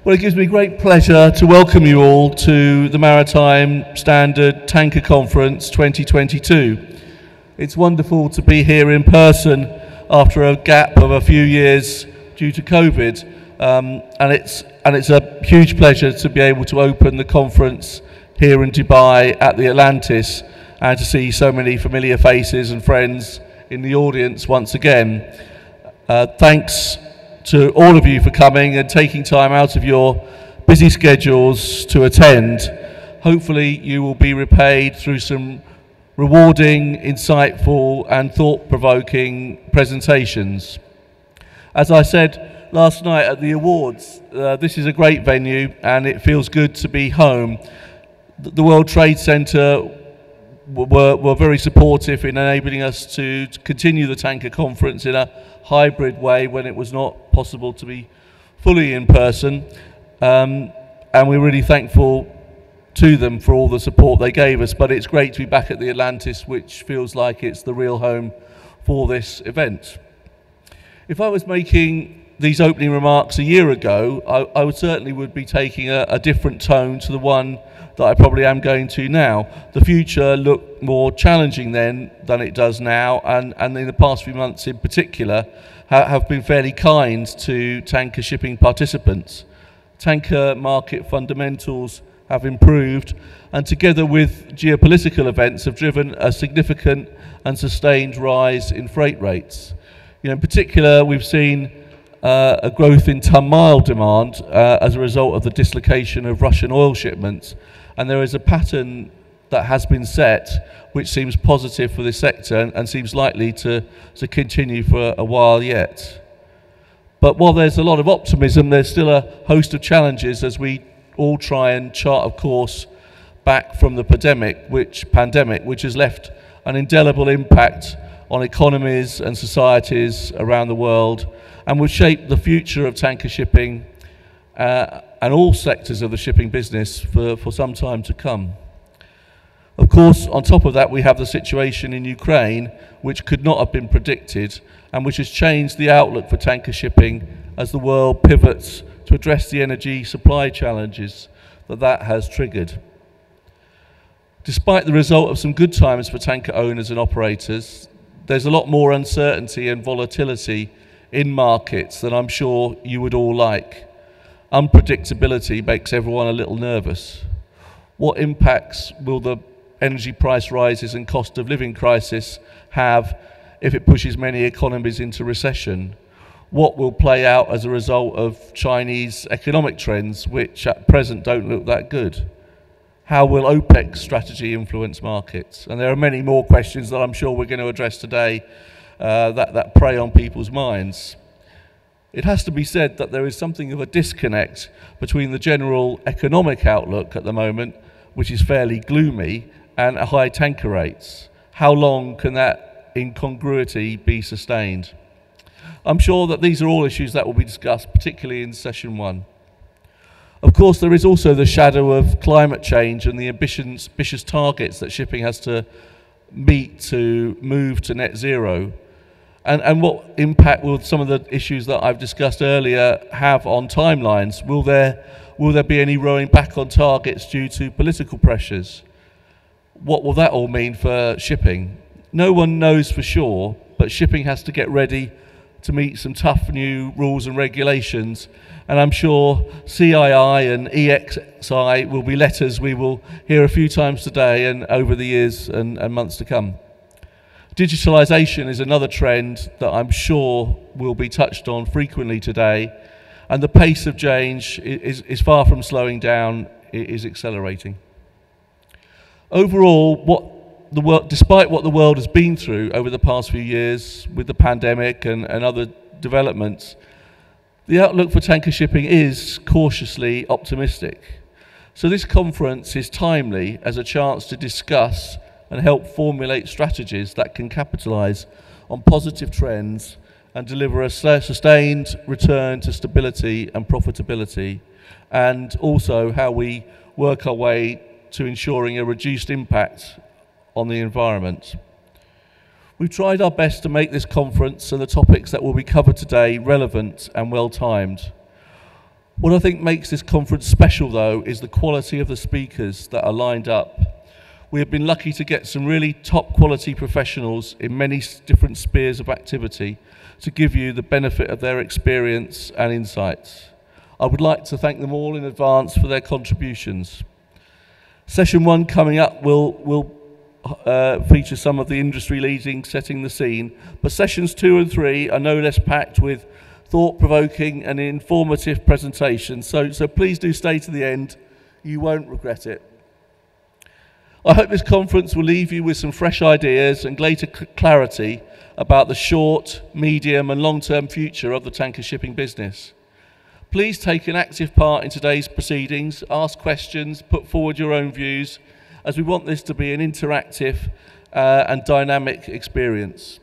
Well, it gives me great pleasure to welcome you all to the Maritime Standard Tanker Conference 2022. It's wonderful to be here in person after a gap of a few years due to COVID, and it's a huge pleasure to be able to open the conference here in Dubai at the Atlantis and to see so many familiar faces and friends in the audience once again. Thanks to all of you for coming and taking time out of your busy schedules to attend. Hopefully you will be repaid through some rewarding, insightful and thought-provoking presentations. As I said last night at the awards, this is a great venue and it feels good to be home. The World Trade Center were very supportive in enabling us to continue the tanker conference in a hybrid way when it was not possible to be fully in person, and we're really thankful to them for all the support they gave us. But it's great to be back at the Atlantis, which feels like it's the real home for this event. If I was making these opening remarks a year ago, I would certainly be taking a different tone to the one that I probably am going to now. The future looked more challenging then than it does now, and in the past few months in particular have been fairly kind to tanker shipping participants. Tanker market fundamentals have improved, and together with geopolitical events have driven a significant and sustained rise in freight rates. In particular, we've seen a growth in ton-mile demand as a result of the dislocation of Russian oil shipments, and there is a pattern that has been set which seems positive for this sector and seems likely to continue for a while yet. But while there's a lot of optimism, there's still a host of challenges as we all try and chart a course back from the pandemic, which has left an indelible impact on economies and societies around the world, and will shape the future of tanker shipping and all sectors of the shipping business for some time to come. Of course, on top of that, we have the situation in Ukraine, which could not have been predicted and which has changed the outlook for tanker shipping as the world pivots to address the energy supply challenges that has triggered. Despite the result of some good times for tanker owners and operators, there's a lot more uncertainty and volatility in markets than I'm sure you would all like. Unpredictability makes everyone a little nervous. What impacts will the energy price rises and cost of living crisis have if it pushes many economies into recession? What will play out as a result of Chinese economic trends, which at present don't look that good? How will OPEC's strategy influence markets? And there are many more questions that I'm sure we're going to address today that prey on people's minds. It has to be said that there is something of a disconnect between the general economic outlook at the moment, which is fairly gloomy, and high tanker rates. How long can that incongruity be sustained? I'm sure that these are all issues that will be discussed, particularly in session one. Of course, there is also the shadow of climate change and the ambitious targets that shipping has to meet to move to net zero. And what impact will some of the issues that I've discussed earlier have on timelines? Will there be any rowing back on targets due to political pressures? What will that all mean for shipping? No one knows for sure, but shipping has to get ready to meet some tough new rules and regulations, and I'm sure CII and EXI will be letters we will hear a few times today and over the years and months to come. Digitalisation is another trend that I'm sure will be touched on frequently today, and the pace of change is far from slowing down, it is accelerating. Overall, despite what the world has been through over the past few years with the pandemic and other developments, the outlook for tanker shipping is cautiously optimistic. So this conference is timely as a chance to discuss and help formulate strategies that can capitalise on positive trends and deliver a sustained return to stability and profitability, and also how we work our way to ensuring a reduced impact on the environment. We've tried our best to make this conference and the topics that will be covered today relevant and well timed. What I think makes this conference special, though, is the quality of the speakers that are lined up. We have been lucky to get some really top quality professionals in many different spheres of activity to give you the benefit of their experience and insights. I would like to thank them all in advance for their contributions. Session 1 coming up will feature some of the industry leading setting the scene, but sessions 2 and 3 are no less packed with thought-provoking and informative presentations, so please do stay to the end. You won't regret it. I hope this conference will leave you with some fresh ideas and greater clarity about the short, medium and long-term future of the tanker shipping business. Please take an active part in today's proceedings, ask questions, put forward your own views, as we want this to be an interactive and dynamic experience.